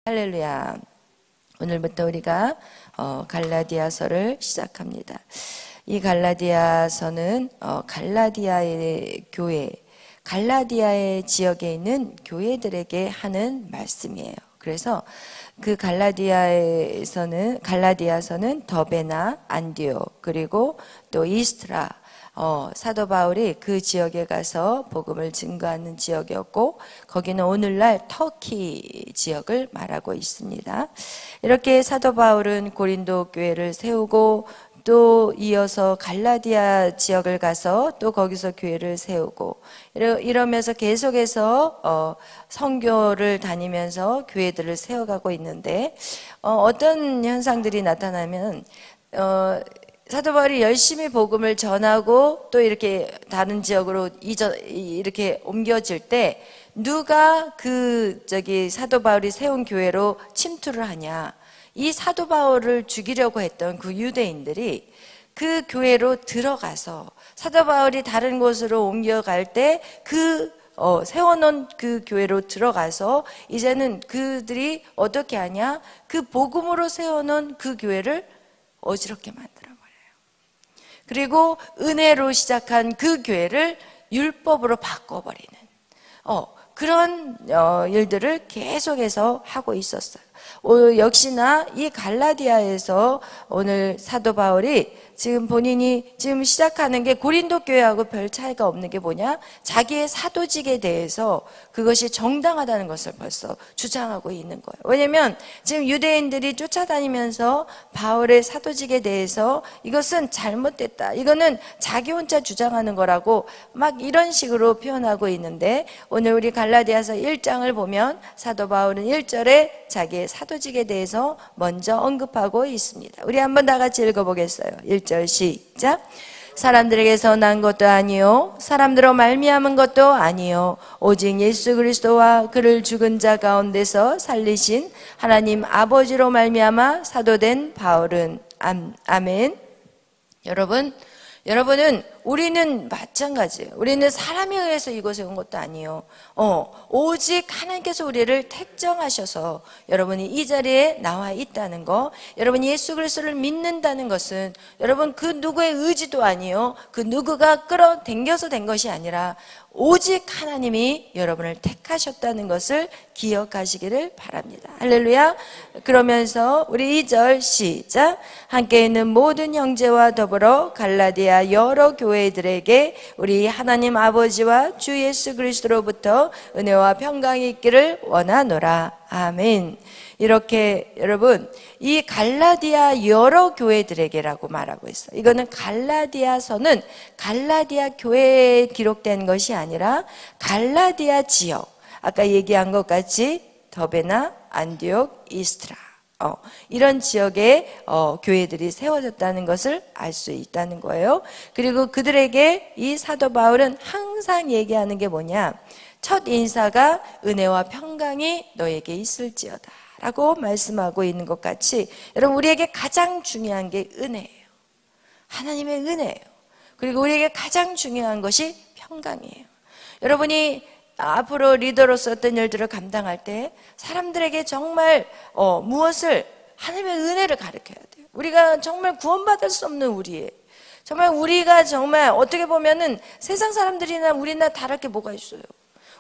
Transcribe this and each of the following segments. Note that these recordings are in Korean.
할렐루야. 오늘부터 우리가 갈라디아서를 시작합니다. 이 갈라디아서는 갈라디아의 교회, 갈라디아의 지역에 있는 교회들에게 하는 말씀이에요. 그래서 그 갈라디아서는 더베나, 안디옥, 그리고 또 이스트라, 사도 바울이 그 지역에 가서 복음을 증거하는 지역이었고, 거기는 오늘날 터키 지역을 말하고 있습니다. 이렇게 사도 바울은 고린도 교회를 세우고, 또 이어서 갈라디아 지역을 가서 또 거기서 교회를 세우고, 이러면서 계속해서 선교를 다니면서 교회들을 세워가고 있는데, 어떤 현상들이 나타나면 사도 바울이 열심히 복음을 전하고 또 이렇게 다른 지역으로 이렇게 옮겨질 때 누가 사도 바울이 세운 교회로 침투를 하냐? 이 사도 바울을 죽이려고 했던 그 유대인들이 그 교회로 들어가서 사도 바울이 다른 곳으로 옮겨갈 때 세워놓은 그 교회로 들어가서 이제는 그들이 어떻게 하냐? 그 복음으로 세워놓은 그 교회를 어지럽게 만들어. 그리고 은혜로 시작한 그 교회를 율법으로 바꿔버리는 그런 일들을 계속해서 하고 있었어요. 역시나 이 갈라디아에서 오늘 사도 바울이 본인이 시작하는 게 고린도 교회하고 별 차이가 없는 게 뭐냐? 자기의 사도직에 대해서 그것이 정당하다는 것을 벌써 주장하고 있는 거예요. 왜냐면 지금 유대인들이 쫓아다니면서 바울의 사도직에 대해서 이것은 잘못됐다, 이거는 자기 혼자 주장하는 거라고 막 이런 식으로 표현하고 있는데, 오늘 우리 갈라디아서 1장을 보면 사도 바울은 1절에 자기의 사도직에 대해서 먼저 언급하고 있습니다. 우리 한번 다 같이 읽어보겠어요. 1절 시작. 사람들에게서 난 것도 아니요 사람들로 말미암은 것도 아니요 오직 예수 그리스도와 그를 죽은 자 가운데서 살리신 하나님 아버지로 말미암아 사도된 바울은 아멘. 여러분은 우리는 마찬가지예요. 우리는 사람에 의해서 이곳에 온 것도 아니에요. 오직 하나님께서 우리를 택정하셔서 여러분이 이 자리에 나와 있다는 거, 여러분이 예수 그리스도를 믿는다는 것은 여러분 그 누구의 의지도 아니에요. 그 누구가 끌어당겨서 된 것이 아니라 오직 하나님이 여러분을 택하셨다는 것을 기억하시기를 바랍니다. 할렐루야. 그러면서 우리 2절 시작. 함께 있는 모든 형제와 더불어 갈라디아 여러 교회들에게 우리 하나님 아버지와 주 예수 그리스도로부터 은혜와 평강이 있기를 원하노라. 아멘. 이렇게 여러분, 이 갈라디아 여러 교회들에게라고 말하고 있어요. 이거는 갈라디아서는 갈라디아 교회에 기록된 것이 아니라 갈라디아 지역, 아까 얘기한 것 같이 더베나, 안디옥, 이스트라, 이런 지역에 교회들이 세워졌다는 것을 알 수 있다는 거예요. 그리고 그들에게 이 사도 바울은 항상 얘기하는 게 뭐냐? 첫 인사가 은혜와 평강이 너에게 있을지어다 라고 말씀하고 있는 것 같이, 여러분 우리에게 가장 중요한 게 은혜예요. 하나님의 은혜예요. 그리고 우리에게 가장 중요한 것이 평강이에요. 여러분이 앞으로 리더로서 어떤 일들을 감당할 때 사람들에게 정말 무엇을, 하나님의 은혜를 가르쳐야 돼요. 우리가 정말 구원받을 수 없는 우리의, 정말 우리가 정말 어떻게 보면은 세상 사람들이나 우리나 다를 게 뭐가 있어요.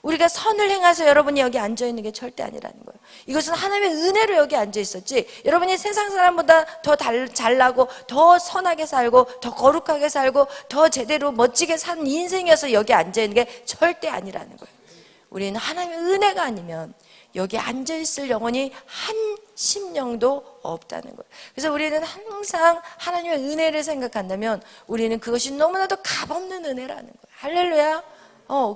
우리가 선을 행해서 여러분이 여기 앉아있는 게 절대 아니라는 거예요. 이것은 하나님의 은혜로 여기 앉아있었지, 여러분이 세상 사람보다 더 잘나고 더 선하게 살고 더 거룩하게 살고 더 제대로 멋지게 사는 인생이어서 여기 앉아있는 게 절대 아니라는 거예요. 우리는 하나님의 은혜가 아니면 여기 앉아있을 영혼이 한 심령도 없다는 거예요. 그래서 우리는 항상 하나님의 은혜를 생각한다면 우리는 그것이 너무나도 값없는 은혜라는 거예요. 할렐루야.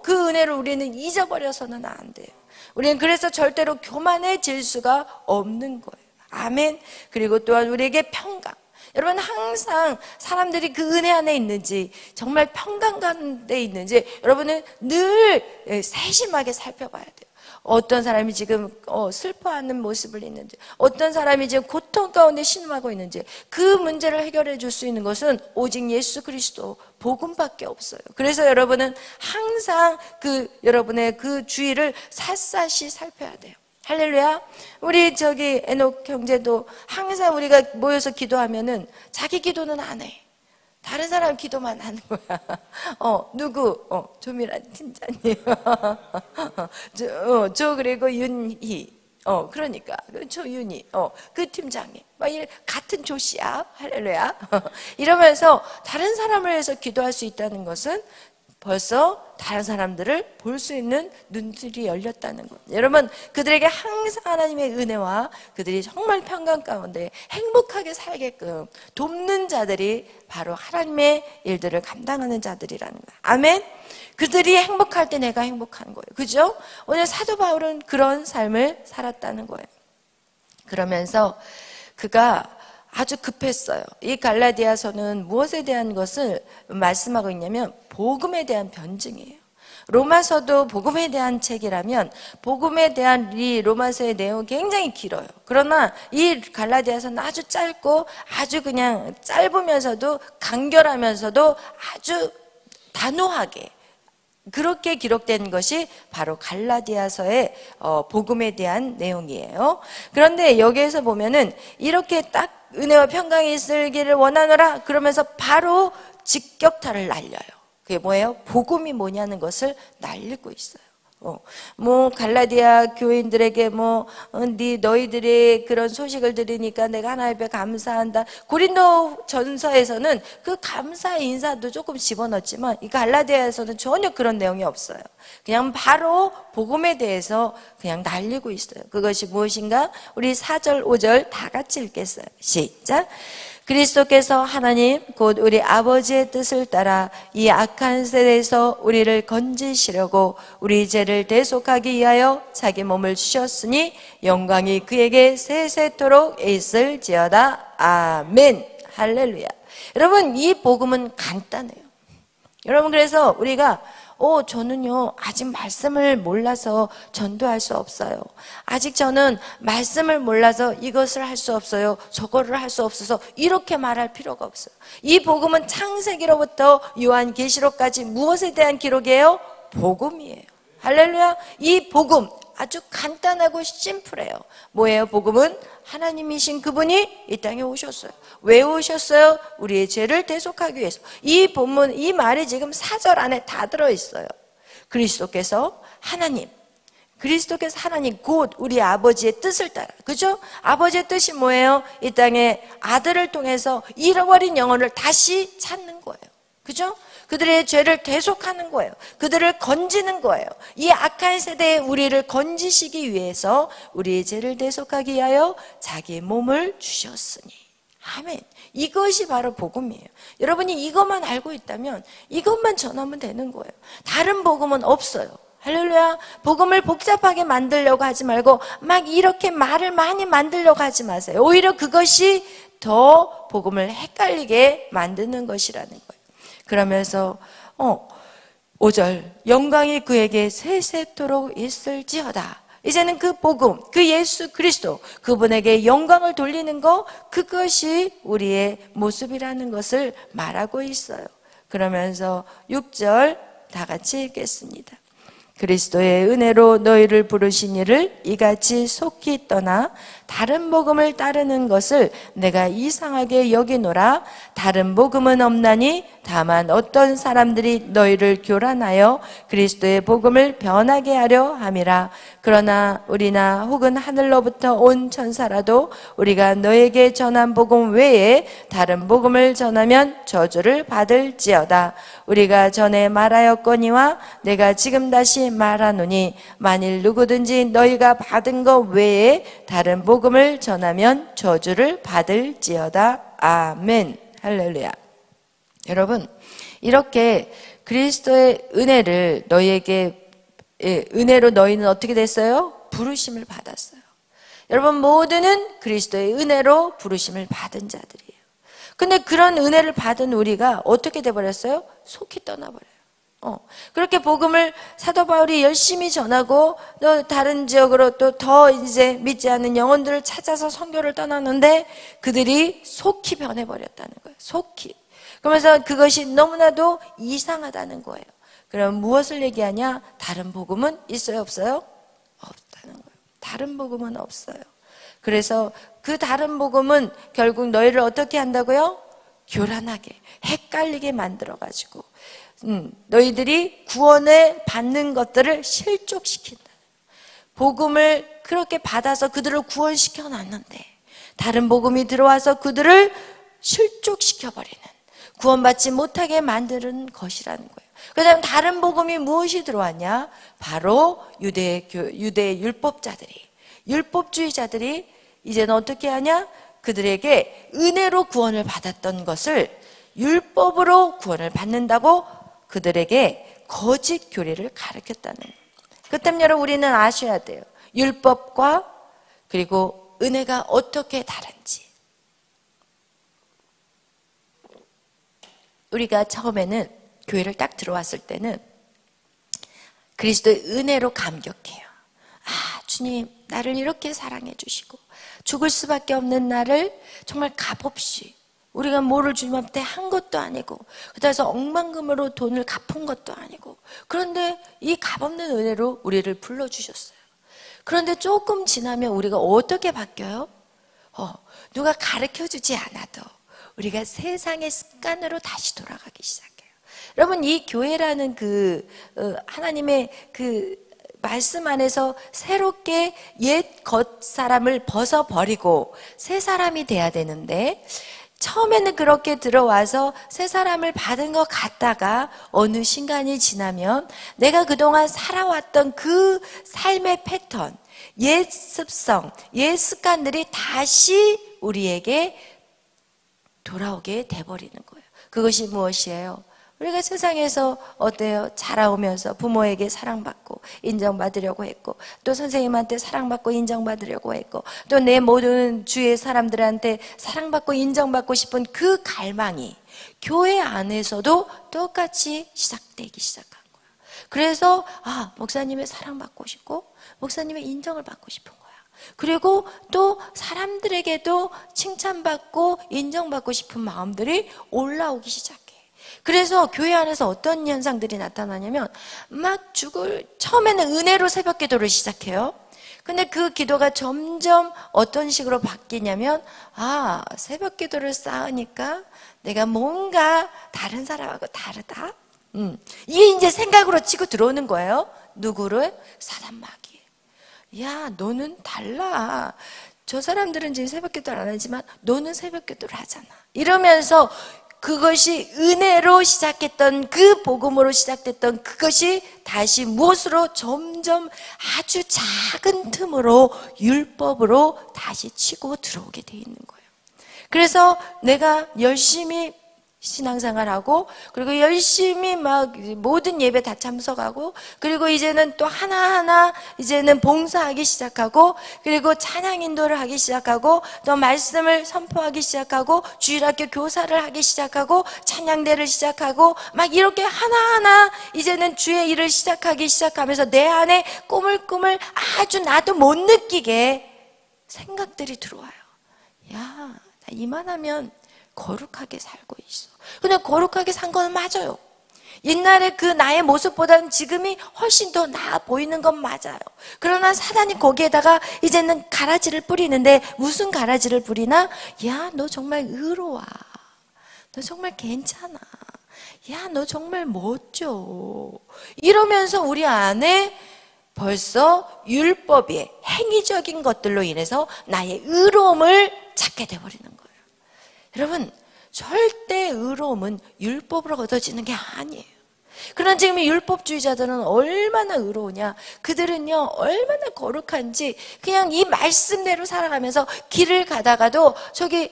그 은혜를 우리는 잊어버려서는 안 돼요. 우리는 그래서 절대로 교만해질 수가 없는 거예요. 아멘. 그리고 또한 우리에게 평강. 여러분 항상 사람들이 그 은혜 안에 있는지, 정말 평강 가운데 있는지 여러분은 늘 세심하게 살펴봐야 돼요. 어떤 사람이 지금 슬퍼하는 모습을 있는지, 어떤 사람이 지금 고통 가운데 신음하고 있는지, 그 문제를 해결해 줄 수 있는 것은 오직 예수 그리스도 복음밖에 없어요. 그래서 여러분은 항상 여러분의 그 주위를 샅샅이 살펴야 돼요. 할렐루야. 우리 저기 에녹 형제도 항상 우리가 모여서 기도하면은 자기 기도는 안 해. 다른 사람 기도만 하는 거야. 누구? 조미란 팀장님. 저 그리고 윤희. 그러니까 조윤희. 그 팀장님. 막 같은 조씨야. 할렐루야. 이러면서 다른 사람을 위해서 기도할 수 있다는 것은 벌써 다른 사람들을 볼 수 있는 눈들이 열렸다는 것. 여러분, 그들에게 항상 하나님의 은혜와 그들이 정말 평강 가운데 행복하게 살게끔 돕는 자들이 바로 하나님의 일들을 감당하는 자들이라는 거예요. 아멘. 그들이 행복할 때 내가 행복한 거예요. 그죠? 오늘 사도 바울은 그런 삶을 살았다는 거예요. 그러면서 그가 아주 급했어요. 이 갈라디아서는 무엇에 대한 것을 말씀하고 있냐면 복음에 대한 변증이에요. 로마서도 복음에 대한 책이라면 복음에 대한 이 로마서의 내용이 굉장히 길어요. 그러나 이 갈라디아서는 아주 짧고 아주 그냥 짧으면서도 간결하면서도 아주 단호하게 그렇게 기록된 것이 바로 갈라디아서의 복음에 대한 내용이에요. 그런데 여기에서 보면은 이렇게 딱 은혜와 평강이 있을기를 원하노라 그러면서 바로 직격탄을 날려요. 그게 뭐예요? 복음이 뭐냐는 것을 날리고 있어요. 갈라디아 교인들에게 너희들이 그런 소식을 들으니까 내가 하나님 앞에 감사한다. 고린도 전서에서는 그 감사 인사도 조금 집어넣었지만 이 갈라디아에서는 전혀 그런 내용이 없어요. 그냥 바로 복음에 대해서 그냥 날리고 있어요. 그것이 무엇인가? 우리 4절, 5절 다 같이 읽겠어요. 시작. 그리스도께서 하나님 곧 우리 아버지의 뜻을 따라 이 악한 세대에서 우리를 건지시려고 우리 죄를 대속하기 위하여 자기 몸을 주셨으니 영광이 그에게 세세토록 있을지어다. 아멘. 할렐루야. 여러분, 이 복음은 간단해요. 여러분, 그래서 우리가 저는요 아직 말씀을 몰라서 전도할 수 없어요. 아직 저는 말씀을 몰라서 이것을 할 수 없어요. 저거를 할 수 없어서 이렇게 말할 필요가 없어요. 이 복음은 창세기로부터 요한계시록까지 무엇에 대한 기록이에요? 복음이에요. 할렐루야. 이 복음 아주 간단하고 심플해요. 뭐예요? 복음은 하나님이신 그분이 이 땅에 오셨어요. 왜 오셨어요? 우리의 죄를 대속하기 위해서. 이 본문, 이 말이 지금 4절 안에 다 들어있어요. 그리스도께서 하나님 곧 우리 아버지의 뜻을 따라. 그죠? 아버지의 뜻이 뭐예요? 이 땅에 아들을 통해서 잃어버린 영혼을 다시 찾는 거예요. 그죠? 그들의 죄를 대속하는 거예요. 그들을 건지는 거예요. 이 악한 세대에 우리를 건지시기 위해서 우리의 죄를 대속하기 위하여 자기의 몸을 주셨으니. 아멘. 이것이 바로 복음이에요. 여러분이 이것만 알고 있다면 이것만 전하면 되는 거예요. 다른 복음은 없어요. 할렐루야. 복음을 복잡하게 만들려고 하지 말고 막 이렇게 말을 많이 만들려고 하지 마세요. 오히려 그것이 더 복음을 헷갈리게 만드는 것이라는 거예요. 그러면서 5절 영광이 그에게 세세토록 있을지어다. 이제는 그 복음, 그 예수 그리스도 그분에게 영광을 돌리는 것, 그것이 우리의 모습이라는 것을 말하고 있어요. 그러면서 6절 다 같이 읽겠습니다. 그리스도의 은혜로 너희를 부르신 이를 이같이 속히 떠나 다른 복음을 따르는 것을 내가 이상하게 여기노라. 다른 복음은 없나니 다만 어떤 사람들이 너희를 교란하여 그리스도의 복음을 변하게 하려 함이라. 그러나 우리나 혹은 하늘로부터 온 천사라도 우리가 너에게 전한 복음 외에 다른 복음을 전하면 저주를 받을지어다. 우리가 전에 말하였거니와 내가 지금 다시 말하노니 만일 누구든지 너희가 받은 것 외에 다른 복음을 전하면 저주를 받을지어다. 아멘. 할렐루야. 여러분, 이렇게 그리스도의 은혜를 너희에게 은혜로 너희는 어떻게 됐어요? 부르심을 받았어요. 여러분 모두는 그리스도의 은혜로 부르심을 받은 자들이에요. 근데 그런 은혜를 받은 우리가 어떻게 돼버렸어요? 속히 떠나버려요. 그렇게 복음을 사도 바울이 열심히 전하고 또 다른 지역으로 또 더 이제 믿지 않는 영혼들을 찾아서 선교를 떠났는데 그들이 속히 변해버렸다는 거예요. 속히. 그러면서 그것이 너무나도 이상하다는 거예요. 그럼 무엇을 얘기하냐? 다른 복음은 있어요? 없어요? 없다는 거예요. 다른 복음은 없어요. 그래서 그 다른 복음은 결국 너희를 어떻게 한다고요? 교란하게, 헷갈리게 만들어가지고 너희들이 구원을 받는 것들을 실족시킨다. 복음을 그렇게 받아서 그들을 구원시켜 놨는데 다른 복음이 들어와서 그들을 실족시켜버리는, 구원받지 못하게 만드는 것이라는 거예요. 그다음 다른 복음이 무엇이 들어왔냐? 바로 유대 율법자들이, 율법주의자들이 이제는 어떻게 하냐? 그들에게 은혜로 구원을 받았던 것을 율법으로 구원을 받는다고 그들에게 거짓 교리를 가르쳤다는 거예요. 그 때문에 여러분, 우리는 아셔야 돼요. 율법과 그리고 은혜가 어떻게 다른지. 우리가 처음에는 교회를 딱 들어왔을 때는 그리스도의 은혜로 감격해요. 아, 주님 나를 이렇게 사랑해 주시고 죽을 수밖에 없는 나를 정말 값없이, 우리가 뭐를 주님한테 한 것도 아니고 그래서 억만금으로 돈을 갚은 것도 아니고, 그런데 이 값없는 은혜로 우리를 불러주셨어요. 그런데 조금 지나면 우리가 어떻게 바뀌어요? 누가 가르쳐주지 않아도 우리가 세상의 습관으로 다시 돌아가기 시작해요. 여러분, 이 교회라는 하나님의 말씀 안에서 새롭게 옛 겉사람을 벗어버리고 새 사람이 돼야 되는데, 처음에는 그렇게 들어와서 새 사람을 받은 것 같다가 어느 시간이 지나면 내가 그동안 살아왔던 그 삶의 패턴, 옛 습성, 옛 습관들이 다시 우리에게 돌아오게 돼버리는 거예요. 그것이 무엇이에요? 우리가 세상에서 어때요? 자라오면서 부모에게 사랑받고 인정받으려고 했고, 또 선생님한테 사랑받고 인정받으려고 했고, 또 내 모든 주위의 사람들한테 사랑받고 인정받고 싶은 그 갈망이 교회 안에서도 똑같이 시작되기 시작한 거야. 그래서 목사님의 사랑받고 싶고 목사님의 인정을 받고 싶은 거야. 그리고 또 사람들에게도 칭찬받고 인정받고 싶은 마음들이 올라오기 시작해. 그래서 교회 안에서 어떤 현상들이 나타나냐면, 처음에는 은혜로 새벽 기도를 시작해요. 근데 그 기도가 점점 어떤 식으로 바뀌냐면, 새벽 기도를 쌓으니까 내가 뭔가 다른 사람하고 다르다? 이게 이제 생각으로 치고 들어오는 거예요. 누구를? 사단마귀. 야, 너는 달라. 저 사람들은 지금 새벽 기도를 안 하지만 너는 새벽 기도를 하잖아. 이러면서 그것이 은혜로 시작했던, 그 복음으로 시작됐던 그것이 다시 무엇으로 점점 아주 작은 틈으로 율법으로 다시 치고 들어오게 돼 있는 거예요. 그래서 내가 열심히 신앙생활하고, 그리고 열심히 모든 예배 다 참석하고, 그리고 이제는 또 하나하나 이제는 봉사하기 시작하고, 그리고 찬양 인도를 하기 시작하고, 또 말씀을 선포하기 시작하고, 주일학교 교사를 하기 시작하고, 찬양대를 시작하고, 이렇게 하나하나 이제는 주의 일을 시작하기 시작하면서 내 안에 꿈을 아주 나도 못 느끼게 생각들이 들어와요. 야, 나 이만하면 거룩하게 살고 있어. 근데 거룩하게 산 거는 맞아요. 옛날에 그 나의 모습보다는 지금이 훨씬 더 나아 보이는 건 맞아요. 그러나 사단이 거기에다가 이제는 가라지를 뿌리는데, 무슨 가라지를 뿌리나? 야, 너 정말 의로워. 너 정말 괜찮아. 야, 너 정말 멋져. 이러면서 우리 안에 벌써 율법의 행위적인 것들로 인해서 나의 의로움을 찾게 돼버리는 거예요. 여러분, 절대 의로움은 율법으로 얻어지는 게 아니에요. 그러나 지금 이 율법주의자들은 얼마나 의로우냐, 그들은요 얼마나 거룩한지, 그냥 이 말씀대로 살아가면서 길을 가다가도 저기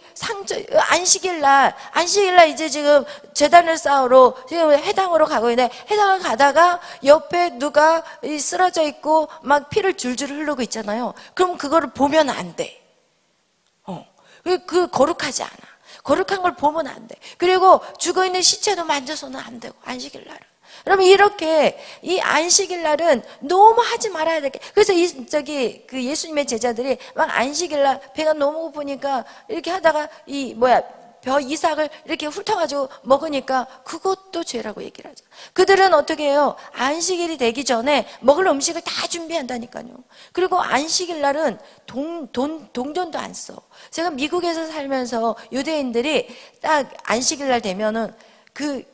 안식일날 이제 지금 제단을 쌓으러 지금 회당으로 가고 있는데, 회당을 가다가 옆에 누가 쓰러져 있고 피를 줄줄 흐르고 있잖아요. 그럼 그거를 보면 안 돼. 그 거룩하지 않아. 거룩한 걸 보면 안 돼. 그리고 죽어있는 시체도 만져서는 안 되고, 안식일날은. 여러분, 이렇게 이 안식일날은 너무 하지 말아야 될 게, 그래서 예수님의 제자들이 안식일날 배가 너무 고프니까 이렇게 하다가 벼 이삭을 이렇게 훑어가지고 먹으니까 그것도 죄라고 얘기를 하죠. 그들은 어떻게 해요? 안식일이 되기 전에 먹을 음식을 다 준비한다니까요. 그리고 안식일 날은 동전도 안 써. 제가 미국에서 살면서 유대인들이 딱 안식일 날 되면은 그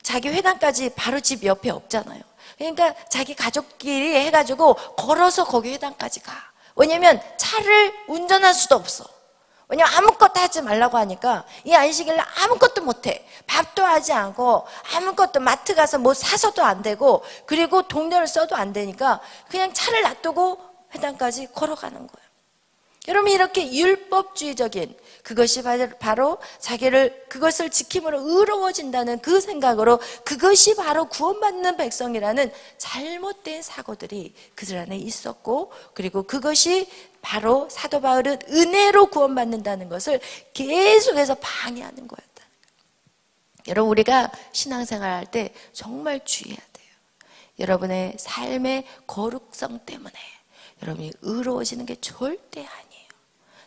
자기 회당까지 바로 집 옆에 없잖아요. 그러니까 자기 가족끼리 해가지고 걸어서 거기 회당까지 가. 왜냐면 차를 운전할 수도 없어. 왜냐면 아무것도 하지 말라고 하니까 이 안식일 날 아무것도 못해. 밥도 하지 않고 아무것도 마트 가서 뭐 사서도 안 되고 그리고 동전을 써도 안 되니까 그냥 차를 놔두고 회당까지 걸어가는 거예요. 여러분 이렇게 율법주의적인 그것이 바로 자기를 그것을 지킴으로 의로워진다는 그 생각으로 그것이 바로 구원받는 백성이라는 잘못된 사고들이 그들 안에 있었고 그리고 그것이 바로 사도 바울은 은혜로 구원받는다는 것을 계속해서 방해하는 거였다. 여러분 우리가 신앙생활 할 때 정말 주의해야 돼요. 여러분의 삶의 거룩성 때문에 여러분이 의로워지는 게 절대 아니에요.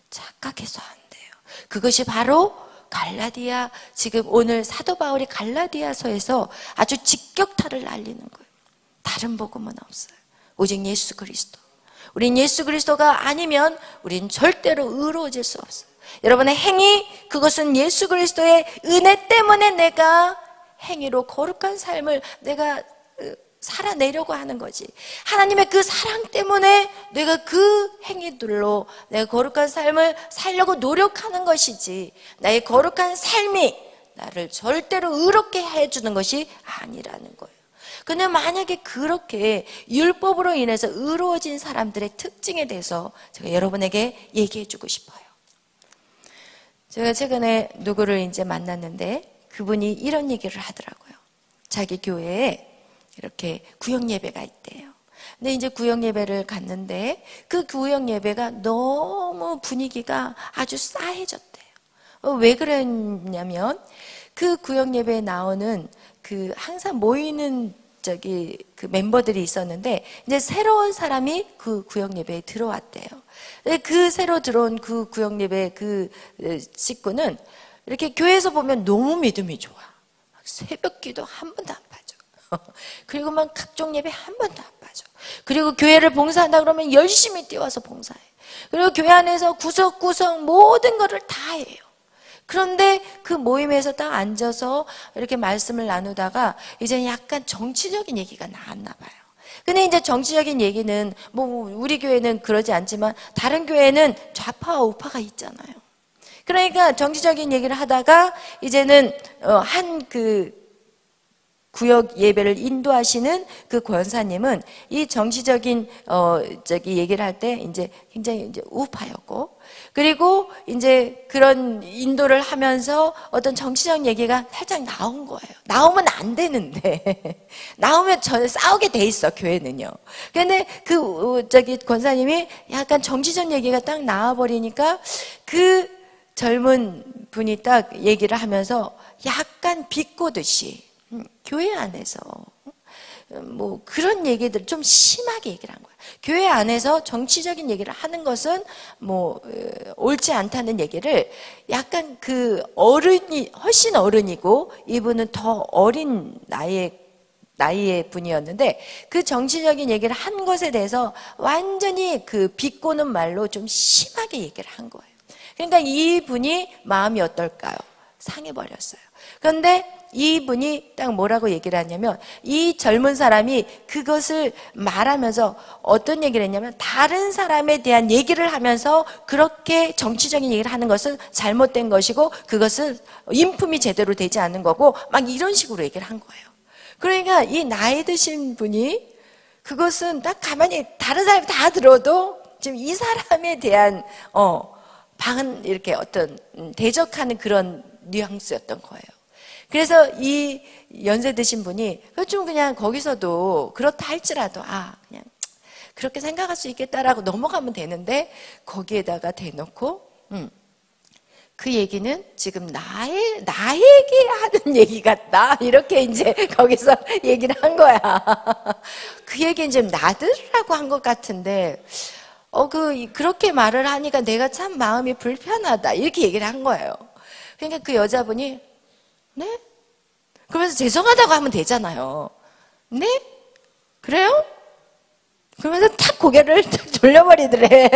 착각해서 안 돼요. 그것이 바로 갈라디아 지금 오늘 사도 바울이 갈라디아서에서 아주 직격탄을 날리는 거예요. 다른 복음은 없어요. 오직 예수 그리스도. 우린 예수 그리스도가 아니면 우린 절대로 의로워질 수 없어요. 여러분의 행위 그것은 예수 그리스도의 은혜 때문에 내가 행위로 거룩한 삶을 내가 살아내려고 하는 거지. 하나님의 그 사랑 때문에 내가 그 행위들로 내가 거룩한 삶을 살려고 노력하는 것이지 나의 거룩한 삶이 나를 절대로 의롭게 해주는 것이 아니라는 거예요. 근데 만약에 그렇게 율법으로 인해서 의로워진 사람들의 특징에 대해서 제가 여러분에게 얘기해 주고 싶어요. 제가 최근에 누구를 이제 만났는데 그분이 이런 얘기를 하더라고요. 자기 교회에 이렇게 구역 예배가 있대요. 근데 이제 구역 예배를 갔는데 그 구역 예배가 너무 분위기가 아주 싸해졌대요. 왜 그랬냐면 그 구역 예배에 나오는 그 항상 모이는 그 멤버들이 있었는데 이제 새로운 사람이 그 구역 예배에 들어왔대요. 그 새로 들어온 그 구역 예배 그 식구는 이렇게 교회에서 보면 너무 믿음이 좋아. 새벽 기도 한 번도 안 빠져. 그리고 막 각종 예배 한 번도 안 빠져. 그리고 교회를 봉사한다 그러면 열심히 뛰어와서 봉사해. 그리고 교회 안에서 구석구석 모든 것을 다 해요. 그런데 그 모임에서 딱 앉아서 이렇게 말씀을 나누다가 이제 약간 정치적인 얘기가 나왔나 봐요. 근데 이제 정치적인 얘기는 뭐 우리 교회는 그러지 않지만 다른 교회는 좌파와 우파가 있잖아요. 그러니까 정치적인 얘기를 하다가 이제는 한 그 구역 예배를 인도하시는 그 권사님은 이 정치적인 얘기를 할 때 이제 굉장히 이제 우파였고, 그리고 이제 그런 인도를 하면서 어떤 정치적 얘기가 살짝 나온 거예요. 나오면 안 되는데 나오면 전에 싸우게 돼 있어, 교회는요. 근데 그 권사님이 약간 정치적 얘기가 딱 나와버리니까 그 젊은 분이 딱 얘기를 하면서 약간 비꼬듯이 교회 안에서 뭐 그런 얘기들 좀 심하게 얘기를 한 거예요. 교회 안에서 정치적인 얘기를 하는 것은 뭐 옳지 않다는 얘기를 약간 그 어른이 훨씬 어른이고 이분은 더 어린 나이의 분이었는데 그 정치적인 얘기를 한 것에 대해서 완전히 그 비꼬는 말로 좀 심하게 얘기를 한 거예요. 그러니까 이분이 마음이 어떨까요? 상해버렸어요. 그런데 이분이 딱 뭐라고 얘기를 하냐면, 이 젊은 사람이 그것을 말하면서 어떤 얘기를 했냐면, 다른 사람에 대한 얘기를 하면서 그렇게 정치적인 얘기를 하는 것은 잘못된 것이고 그것은 인품이 제대로 되지 않는 거고 막 이런 식으로 얘기를 한 거예요. 그러니까 이 나이 드신 분이 그것은 딱 가만히 다른 사람이 다 들어도 지금 이 사람에 대한 이렇게 어떤 대적하는 그런 뉘앙스였던 거예요. 그래서 이 연세 드신 분이 좀 그냥 거기서도 그렇다 할지라도 그냥 그렇게 생각할 수 있겠다라고 넘어가면 되는데, 거기에다가 대놓고 그 얘기는 지금 나에게 하는 얘기 같다, 이렇게 이제 거기서 얘기를 한 거야. 그 얘기는 좀 나들으라고 한 것 같은데 그렇게 말을 하니까 내가 참 마음이 불편하다, 이렇게 얘기를 한 거예요. 그러니까 그 여자분이 네? 그러면서 죄송하다고 하면 되잖아요. 네? 그래요? 그러면서 탁 고개를 돌려버리더래.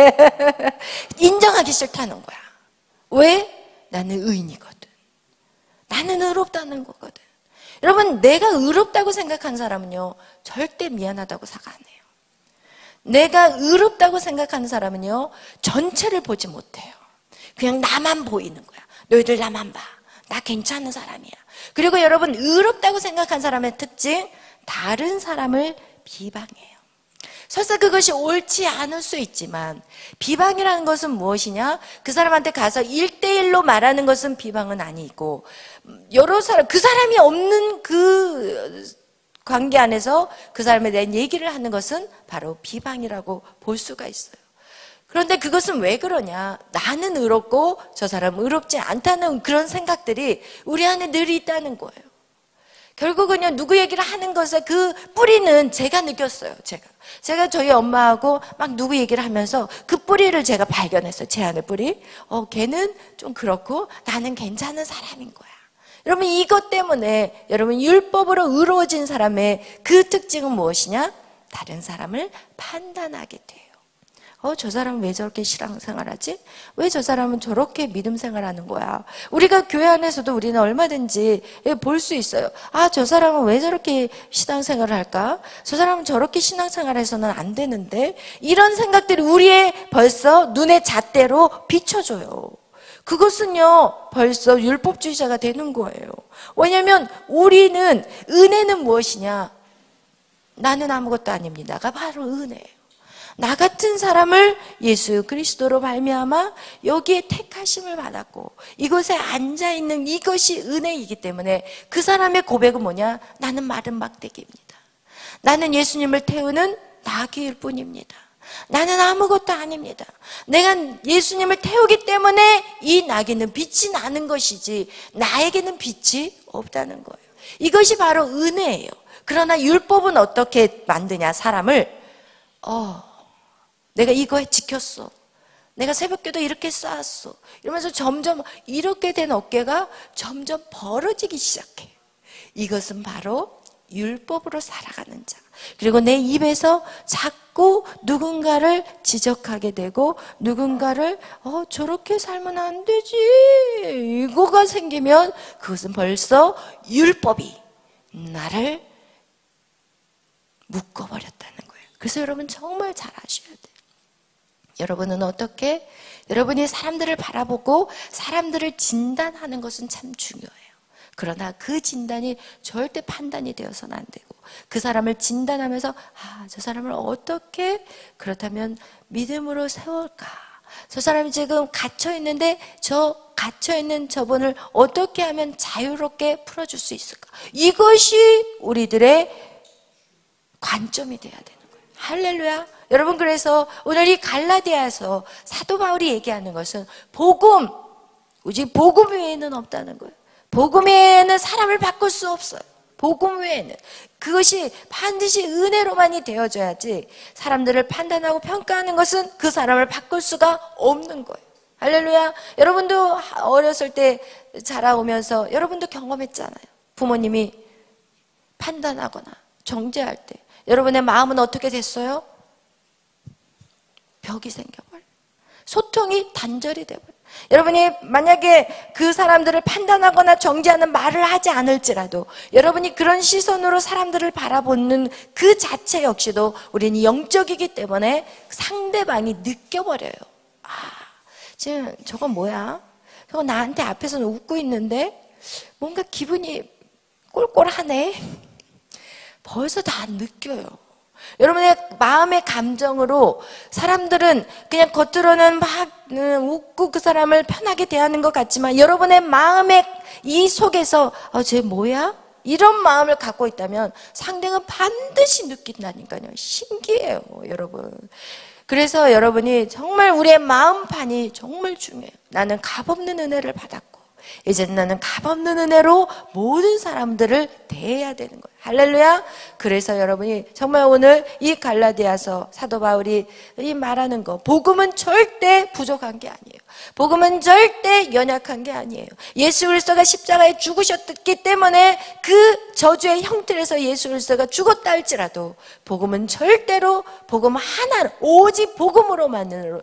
인정하기 싫다는 거야. 왜? 나는 의인이거든. 나는 의롭다는 거거든. 여러분, 내가 의롭다고 생각한 사람은요, 절대 미안하다고 사과 안 해요. 내가 의롭다고 생각하는 사람은요, 전체를 보지 못해요. 그냥 나만 보이는 거야. 너희들 나만 봐. 나 괜찮은 사람이야. 그리고 여러분, 의롭다고 생각한 사람의 특징, 다른 사람을 비방해요. 설사 그것이 옳지 않을 수 있지만, 비방이라는 것은 무엇이냐? 그 사람한테 가서 1대1로 말하는 것은 비방은 아니고, 여러 사람, 그 사람이 없는 그 관계 안에서 그 사람에 대한 얘기를 하는 것은 바로 비방이라고 볼 수가 있어요. 그런데 그것은 왜 그러냐? 나는 의롭고 저 사람은 의롭지 않다는 그런 생각들이 우리 안에 늘 있다는 거예요. 결국은요, 누구 얘기를 하는 것의 그 뿌리는 제가 느꼈어요. 제가 저희 엄마하고 막 누구 얘기를 하면서 그 뿌리를 제가 발견했어요. 제 안의 뿌리. 걔는 좀 그렇고 나는 괜찮은 사람인 거야. 여러분, 이것 때문에 여러분, 율법으로 의로워진 사람의 그 특징은 무엇이냐? 다른 사람을 판단하게 돼요. 저 사람은 왜 저렇게 신앙생활하지? 왜 저 사람은 저렇게 믿음 생활하는 거야? 우리가 교회 안에서도 우리는 얼마든지 볼 수 있어요. 저 사람은 왜 저렇게 신앙생활을 할까? 저 사람은 저렇게 신앙생활해서는 안 되는데, 이런 생각들이 우리의 벌써 눈의 잣대로 비춰줘요. 그것은요, 벌써 율법주의자가 되는 거예요. 왜냐하면 우리는, 은혜는 무엇이냐? 나는 아무것도 아닙니다가 바로 은혜예요. 나 같은 사람을 예수 그리스도로 말미암아 여기에 택하심을 받았고 이곳에 앉아있는 이것이 은혜이기 때문에 그 사람의 고백은 뭐냐? 나는 마른 막대기입니다. 나는 예수님을 태우는 나귀일 뿐입니다. 나는 아무것도 아닙니다. 내가 예수님을 태우기 때문에 이 나귀는 빛이 나는 것이지 나에게는 빛이 없다는 거예요. 이것이 바로 은혜예요. 그러나 율법은 어떻게 만드냐? 사람을 내가 이거 지켰어. 내가 새벽기도 이렇게 쌓았어. 이러면서 점점 이렇게 된 어깨가 점점 벌어지기 시작해. 이것은 바로 율법으로 살아가는 자. 그리고 내 입에서 자꾸 누군가를 지적하게 되고 누군가를 저렇게 살면 안 되지. 이거가 생기면 그것은 벌써 율법이 나를 묶어버렸다는 거예요. 그래서 여러분 정말 잘 아셔야 돼요. 여러분은 어떻게? 여러분이 사람들을 바라보고 사람들을 진단하는 것은 참 중요해요. 그러나 그 진단이 절대 판단이 되어서는 안 되고 그 사람을 진단하면서 저 사람을 어떻게 그렇다면 믿음으로 세울까? 저 사람이 지금 갇혀있는데 저 갇혀있는 저분을 어떻게 하면 자유롭게 풀어줄 수 있을까? 이것이 우리들의 관점이 돼야 되는 거예요. 할렐루야. 여러분, 그래서 오늘 이 갈라디아에서 사도 바울이 얘기하는 것은 복음, 오직 복음 외에는 없다는 거예요. 복음 외에는 사람을 바꿀 수 없어요. 복음 외에는. 그것이 반드시 은혜로만이 되어져야지 사람들을 판단하고 평가하는 것은 그 사람을 바꿀 수가 없는 거예요. 할렐루야. 여러분도 어렸을 때 자라오면서 여러분도 경험했잖아요. 부모님이 판단하거나 정죄할 때 여러분의 마음은 어떻게 됐어요? 벽이 생겨버려요. 소통이 단절이 돼버려요. 여러분이 만약에 그 사람들을 판단하거나 정죄하는 말을 하지 않을지라도 여러분이 그런 시선으로 사람들을 바라보는 그 자체 역시도 우리는 영적이기 때문에 상대방이 느껴버려요. 지금 저건 뭐야? 저거 나한테 앞에서는 웃고 있는데 뭔가 기분이 꼴꼴하네. 벌써 다 느껴요. 여러분의 마음의 감정으로 사람들은 그냥 겉으로는 막 웃고 그 사람을 편하게 대하는 것 같지만 여러분의 마음의 이 속에서 쟤 뭐야? 이런 마음을 갖고 있다면 상대는 반드시 느낀다니까요. 신기해요, 여러분. 그래서 여러분이 정말 우리의 마음판이 정말 중요해요. 나는 값없는 은혜를 받았고 이제는 나는 값없는 은혜로 모든 사람들을 대해야 되는 거예요. 할렐루야. 그래서 여러분이 정말 오늘 이 갈라디아서 사도 바울이 이 말하는 거 복음은 절대 부족한 게 아니에요. 복음은 절대 연약한 게 아니에요. 예수 그리스도가 십자가에 죽으셨기 때문에 그 저주의 형틀에서 예수 그리스도가 죽었다 할지라도 복음은 절대로 복음 하나, 오직 복음으로만으로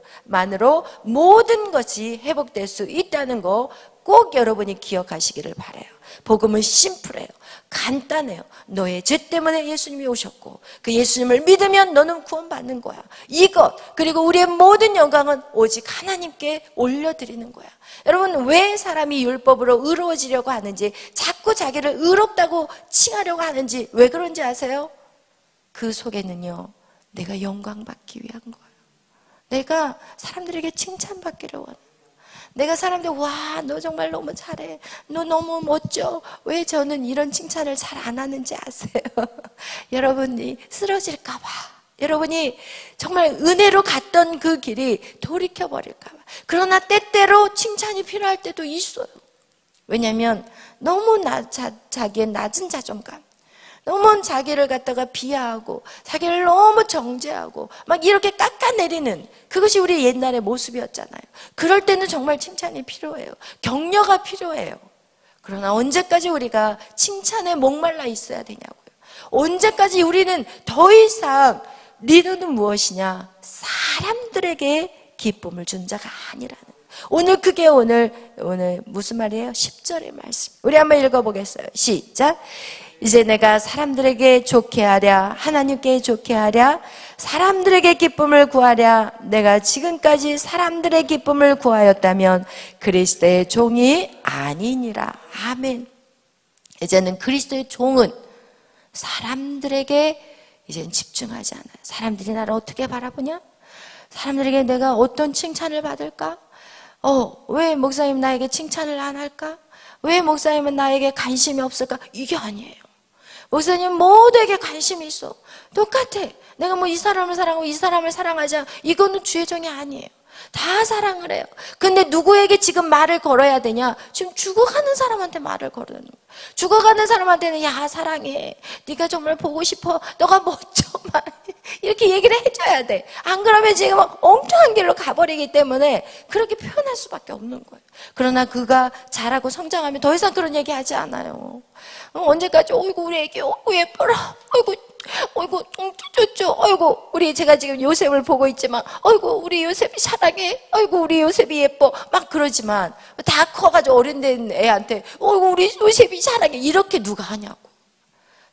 모든 것이 회복될 수 있다는 거 꼭 여러분이 기억하시기를 바라요. 복음은 심플해요. 간단해요. 너의 죄 때문에 예수님이 오셨고 그 예수님을 믿으면 너는 구원받는 거야. 이것 그리고 우리의 모든 영광은 오직 하나님께 올려드리는 거야. 여러분 왜 사람이 율법으로 의로워지려고 하는지 자꾸 자기를 의롭다고 칭하려고 하는지 왜 그런지 아세요? 그 속에는요 내가 영광받기 위한 거예요. 내가 사람들에게 칭찬받기를 원해. 내가 사람들 와 너 정말 너무 잘해 너 너무 멋져. 왜 저는 이런 칭찬을 잘 안 하는지 아세요? 여러분이 쓰러질까 봐, 여러분이 정말 은혜로 갔던 그 길이 돌이켜버릴까 봐. 그러나 때때로 칭찬이 필요할 때도 있어요. 왜냐하면 너무 자기의 낮은 자존감, 너무 자기를 갖다가 비하하고 자기를 너무 정죄하고 막 이렇게 깎아내리는 그것이 우리 옛날의 모습이었잖아요. 그럴 때는 정말 칭찬이 필요해요. 격려가 필요해요. 그러나 언제까지 우리가 칭찬에 목말라 있어야 되냐고요. 언제까지 우리는 더 이상 리더는 무엇이냐? 사람들에게 기쁨을 준 자가 아니라는. 오늘 그게 오늘 무슨 말이에요? 10절의 말씀. 우리 한번 읽어보겠어요. 시작. 이제 내가 사람들에게 좋게 하랴 하나님께 좋게 하랴 사람들에게 기쁨을 구하랴. 내가 지금까지 사람들의 기쁨을 구하였다면 그리스도의 종이 아니니라. 아멘. 이제는 그리스도의 종은 사람들에게 이제는 집중하지 않아요. 사람들이 나를 어떻게 바라보냐? 사람들에게 내가 어떤 칭찬을 받을까? 왜 목사님 나에게 칭찬을 안 할까? 왜 목사님은 나에게 관심이 없을까? 이게 아니에요. 목사님 모두에게 관심이 있어. 똑같아. 내가 뭐 이 사람을 사랑하고 이 사람을 사랑하지 않아. 이거는 주의 종이 아니에요. 다 사랑을 해요. 근데 누구에게 지금 말을 걸어야 되냐? 지금 죽어가는 사람한테 말을 걸어야 돼요. 죽어가는 사람한테는 야 사랑해. 네가 정말 보고 싶어. 너가 멋져. 막 이렇게 얘기를 해줘야 돼. 안 그러면 지금 막 엉뚱한 길로 가버리기 때문에 그렇게 표현할 수밖에 없는 거예요. 그러나 그가 자라고 성장하면 더 이상 그런 얘기 하지 않아요. 언제까지 어이구 우리 애기 어이구 예뻐라. 어이구 쫑쫑쫑. 어이구 우리 제가 지금 요셉을 보고 있지만 어이구 우리 요셉이 사랑해. 어이구 우리 요셉이 예뻐. 막 그러지만 다 커가지고 어른된 애한테 어이구 우리 요셉이 사랑해. 이렇게 누가 하냐고.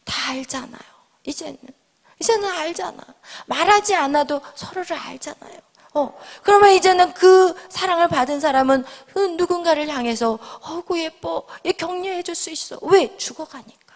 다 알잖아요. 이제는 알잖아. 말하지 않아도 서로를 알잖아요. 그러면 이제는 그 사랑을 받은 사람은 그 누군가를 향해서 어구 예뻐 격려해 줄 수 있어. 왜? 죽어가니까.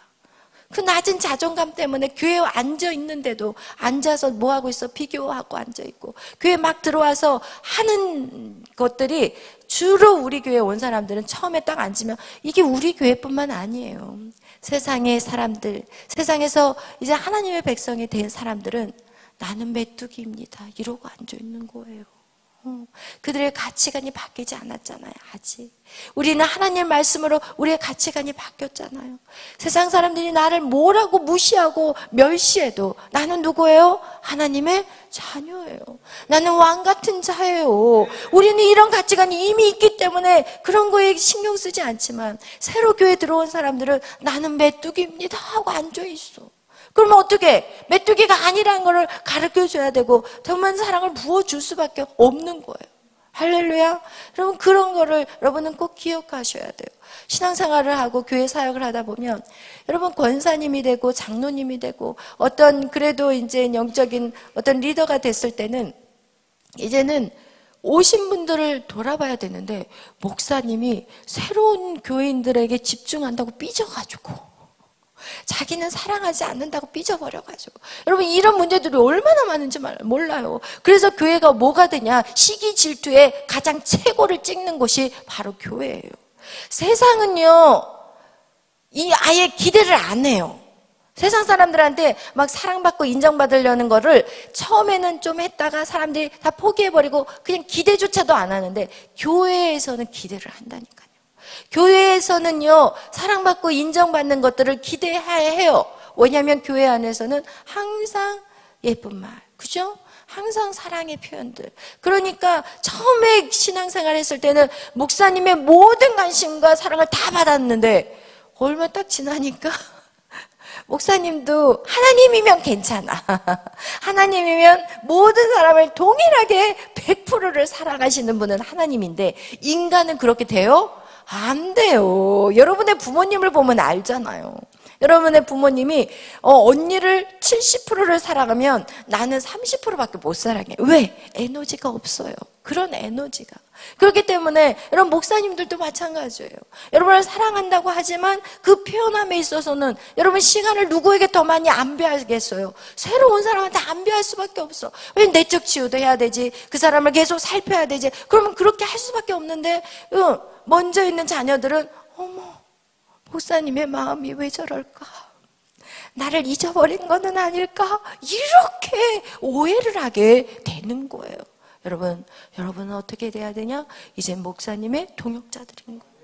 그 낮은 자존감 때문에 교회에 앉아 있는데도 앉아서 뭐 하고 있어? 비교하고 앉아 있고 교회 막 들어와서 하는 것들이 주로 우리 교회에 온 사람들은 처음에 딱 앉으면 이게 우리 교회뿐만 아니에요. 세상의 사람들, 세상에서 이제 하나님의 백성이 된 사람들은 나는 메뚜기입니다. 이러고 앉아 있는 거예요. 그들의 가치관이 바뀌지 않았잖아요. 아직. 우리는 하나님 말씀으로 우리의 가치관이 바뀌었잖아요. 세상 사람들이 나를 뭐라고 무시하고 멸시해도 나는 누구예요? 하나님의 자녀예요. 나는 왕 같은 자예요. 우리는 이런 가치관이 이미 있기 때문에 그런 거에 신경 쓰지 않지만 새로 교회 들어온 사람들은 나는 메뚜기입니다 하고 앉아 있어. 그러면 어떻게? 메뚜기가 아니라는 걸 가르쳐줘야 되고 더 많은 사랑을 부어줄 수밖에 없는 거예요. 할렐루야. 여러분 그런 거를 여러분은 꼭 기억하셔야 돼요. 신앙생활을 하고 교회 사역을 하다 보면 여러분 권사님이 되고 장로님이 되고 어떤 그래도 이제 영적인 어떤 리더가 됐을 때는 이제는 오신 분들을 돌아봐야 되는데 목사님이 새로운 교인들에게 집중한다고 삐져가지고 자기는 사랑하지 않는다고 삐져버려가지고 여러분 이런 문제들이 얼마나 많은지 몰라요. 그래서 교회가 뭐가 되냐? 시기 질투의 가장 최고를 찍는 곳이 바로 교회예요. 세상은요 아예 기대를 안 해요. 세상 사람들한테 막 사랑받고 인정받으려는 거를 처음에는 좀 했다가 사람들이 다 포기해버리고 그냥 기대조차도 안 하는데 교회에서는 기대를 한다니까요. 교회에서는요 사랑받고 인정받는 것들을 기대해야 해요. 왜냐하면 교회 안에서는 항상 예쁜 말, 그죠? 항상 사랑의 표현들. 그러니까 처음에 신앙생활 했을 때는 목사님의 모든 관심과 사랑을 다 받았는데 얼마 딱 지나니까 목사님도 하나님이면 괜찮아. 하나님이면 모든 사람을 동일하게 100%를 사랑하시는 분은 하나님인데 인간은 그렇게 돼요? 안 돼요. 여러분의 부모님을 보면 알잖아요. 여러분의 부모님이 언니를 70%를 사랑하면 나는 30%밖에 못 사랑해. 왜? 에너지가 없어요. 그런 에너지가. 그렇기 때문에 여러분 목사님들도 마찬가지예요. 여러분을 사랑한다고 하지만 그 표현함에 있어서는 여러분 시간을 누구에게 더 많이 안배하겠어요? 새로운 사람한테 안배할 수밖에 없어. 왜냐면 내적 치유도 해야 되지. 그 사람을 계속 살펴야 되지. 그러면 그렇게 할 수밖에 없는데 먼저 있는 자녀들은 어머 목사님의 마음이 왜 저럴까? 나를 잊어버린 거는 아닐까? 이렇게 오해를 하게 되는 거예요. 여러분은 어떻게 돼야 되냐? 이제 목사님의 동역자들인 거예요.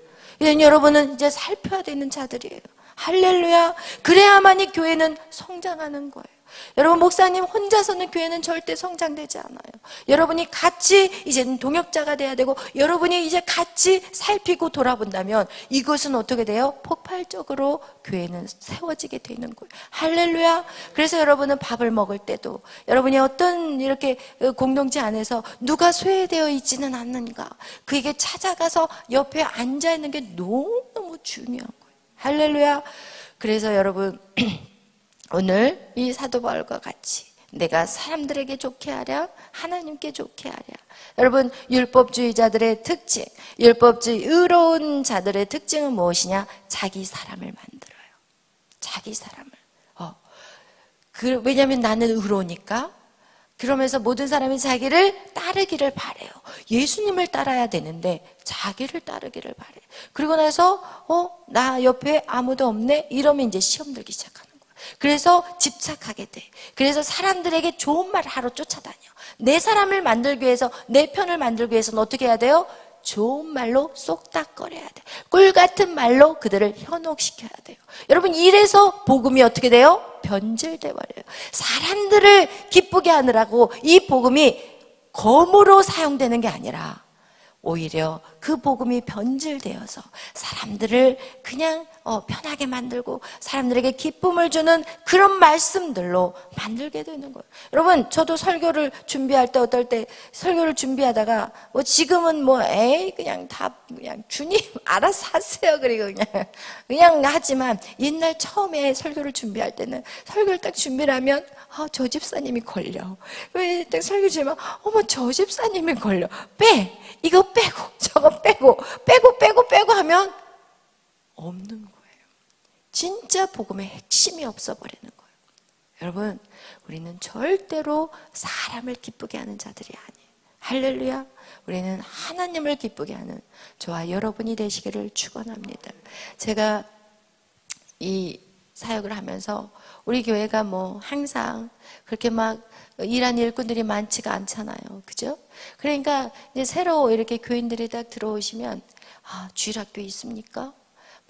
이제 여러분은 이제 살펴야 되는 자들이에요. 할렐루야. 그래야만이 교회는 성장하는 거예요. 여러분 목사님 혼자서는 교회는 절대 성장되지 않아요. 여러분이 같이 이제는 동역자가 돼야 되고 여러분이 이제 같이 살피고 돌아본다면 이것은 어떻게 돼요? 폭발적으로 교회는 세워지게 되는 거예요. 할렐루야. 그래서 여러분은 밥을 먹을 때도 여러분이 어떤 이렇게 공동체 안에서 누가 소외되어 있지는 않는가 그에게 찾아가서 옆에 앉아있는 게 너무너무 중요한 거예요. 할렐루야. 그래서 여러분 오늘 이 사도 바울과 같이 내가 사람들에게 좋게 하랴 하나님께 좋게 하랴. 여러분 율법주의자들의 특징, 율법주의 의로운 자들의 특징은 무엇이냐? 자기 사람을 만들어요. 자기 사람을. 왜냐하면 나는 의로우니까. 그러면서 모든 사람이 자기를 따르기를 바래요. 예수님을 따라야 되는데 자기를 따르기를 바래요. 그리고 나서 나 옆에 아무도 없네? 이러면 이제 시험 들기 시작하는 거예요. 그래서 집착하게 돼. 그래서 사람들에게 좋은 말을 하러 쫓아다녀. 내 사람을 만들기 위해서, 내 편을 만들기 위해서는 어떻게 해야 돼요? 좋은 말로 쏙닥거려야 돼. 꿀 같은 말로 그들을 현혹시켜야 돼요. 여러분 이래서 복음이 어떻게 돼요? 변질돼 버려요. 사람들을 기쁘게 하느라고 이 복음이 검으로 사용되는 게 아니라 오히려 그 복음이 변질되어서 사람들을 그냥 편하게 만들고 사람들에게 기쁨을 주는 그런 말씀들로 만들게 되는 거예요. 여러분 저도 설교를 준비할 때 어떨 때 설교를 준비하다가 지금은 그냥 다 그냥 주님 알아서 하세요. 그리고 그냥 하지만 옛날 처음에 설교를 준비할 때는 설교를 딱 준비를 하면 저 집사님이 걸려. 왜 딱 설교 주면 어머 저 집사님이 걸려. 이거 빼고 저거 빼고 하면 없는 거예요. 진짜 복음의 핵심이 없어버리는 거예요. 여러분 우리는 절대로 사람을 기쁘게 하는 자들이 아니에요. 할렐루야. 우리는 하나님을 기쁘게 하는 저와 여러분이 되시기를 축원합니다. 제가 이 사역을 하면서 우리 교회가 항상 그렇게 막 일하는 일꾼들이 많지가 않잖아요. 그죠? 그러니까 이제 새로 이렇게 교인들이 딱 들어오시면 주일학교 있습니까?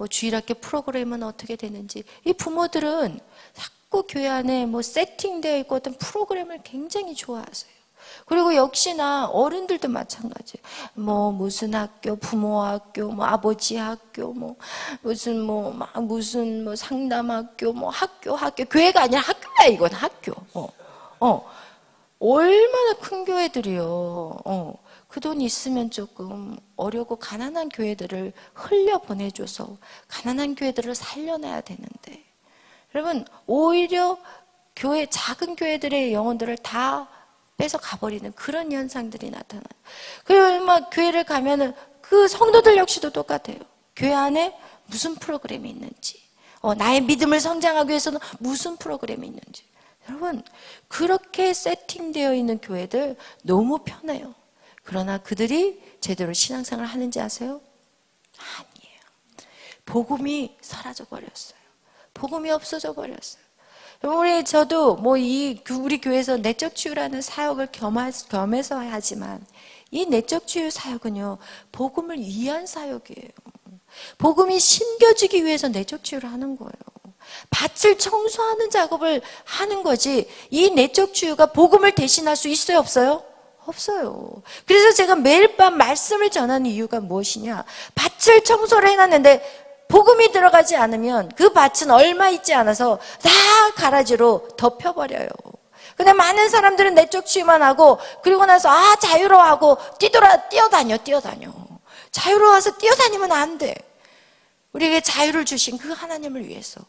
주일학교 프로그램은 어떻게 되는지 이 부모들은 자꾸 교회 안에 세팅되어 있고 어떤 프로그램을 굉장히 좋아하세요. 그리고 역시나 어른들도 마찬가지. 무슨 학교, 부모 학교, 아버지 학교, 무슨 상담학교, 학교. 교회가 아니라 학교야, 이건 학교. 얼마나 큰 교회들이요. 그 돈 있으면 조금 어려고 가난한 교회들을 흘려 보내줘서 가난한 교회들을 살려놔야 되는데. 여러분, 오히려 작은 교회들의 영혼들을 다 뺏어 가버리는 그런 현상들이 나타나요. 그리고 교회를 가면은 그 성도들 역시도 똑같아요. 교회 안에 무슨 프로그램이 있는지, 나의 믿음을 성장하기 위해서는 무슨 프로그램이 있는지. 여러분, 그렇게 세팅되어 있는 교회들 너무 편해요. 그러나 그들이 제대로 신앙생활을 하는지 아세요? 아니에요. 복음이 사라져 버렸어요. 복음이 없어져 버렸어요. 저도 우리 교회에서 내적 치유라는 사역을 겸해서 하지만 이 내적 치유 사역은요, 복음을 위한 사역이에요. 복음이 심겨지기 위해서 내적 치유를 하는 거예요. 밭을 청소하는 작업을 하는 거지 이 내적 치유가 복음을 대신할 수 있어요, 없어요? 없어요. 그래서 제가 매일 밤 말씀을 전하는 이유가 무엇이냐, 밭을 청소를 해놨는데 복음이 들어가지 않으면 그 밭은 얼마 있지 않아서 다 가라지로 덮여버려요. 근데 많은 사람들은 내적 치유만 하고 그리고 나서 자유로워하고 뛰어다녀. 자유로워서 뛰어다니면 안 돼. 우리에게 자유를 주신 그 하나님을 위해서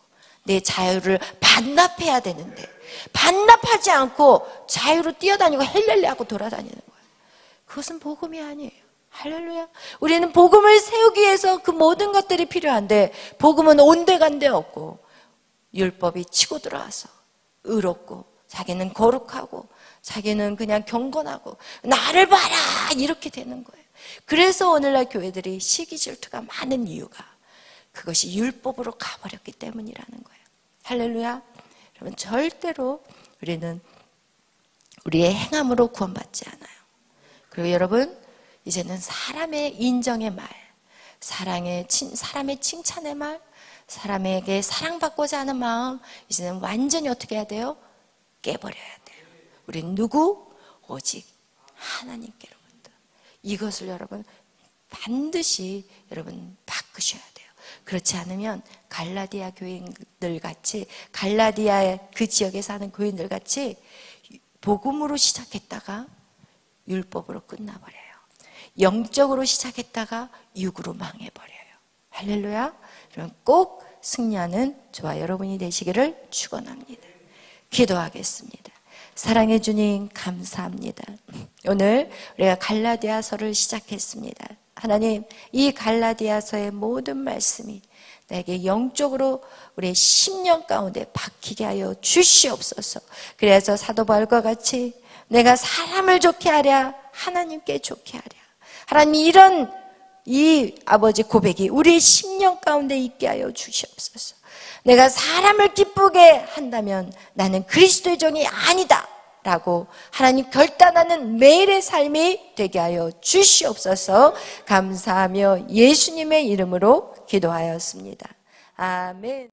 내 자유를 반납해야 되는데 반납하지 않고 자유로 뛰어다니고 헬렐레 하고 돌아다니는 거예요. 그것은 복음이 아니에요. 할렐루야. 우리는 복음을 세우기 위해서 그 모든 것들이 필요한데 복음은 온데간데 없고 율법이 치고 들어와서 의롭고 자기는 거룩하고 자기는 그냥 경건하고 나를 봐라 이렇게 되는 거예요. 그래서 오늘날 교회들이 시기 질투가 많은 이유가 그것이 율법으로 가버렸기 때문이라는 거예요. 할렐루야. 여러분 절대로 우리는 우리의 행함으로 구원받지 않아요. 그리고 여러분 이제는 사람의 인정의 말, 사람의 칭찬의 말, 사람에게 사랑받고자 하는 마음 이제는 완전히 어떻게 해야 돼요? 깨버려야 돼요. 우린 누구? 오직 하나님께로부터. 이것을 여러분 반드시 여러분 바꾸셔야 돼요. 그렇지 않으면 갈라디아 교인들 같이, 갈라디아 그 지역에 사는 교인들 같이 복음으로 시작했다가 율법으로 끝나버려요. 영적으로 시작했다가 육으로 망해버려요. 할렐루야. 그럼 꼭 승리하는 저와 여러분이 되시기를 축원합니다. 기도하겠습니다. 사랑해 주님 감사합니다. 오늘 우리가 갈라디아서를 시작했습니다. 하나님, 이 갈라디아서의 모든 말씀이 나에게 영적으로 우리의 심령 가운데 박히게 하여 주시옵소서. 그래서 사도 바울과 같이 내가 사람을 좋게 하랴 하나님께 좋게 하랴. 하나님, 이런 이 아버지 고백이 우리의 심령 가운데 있게 하여 주시옵소서. 내가 사람을 기쁘게 한다면 나는 그리스도의 종이 아니다 라고 하나님 결단하는 매일의 삶이 되게 하여 주시옵소서. 감사하며 예수님의 이름으로 기도하였습니다. 아멘.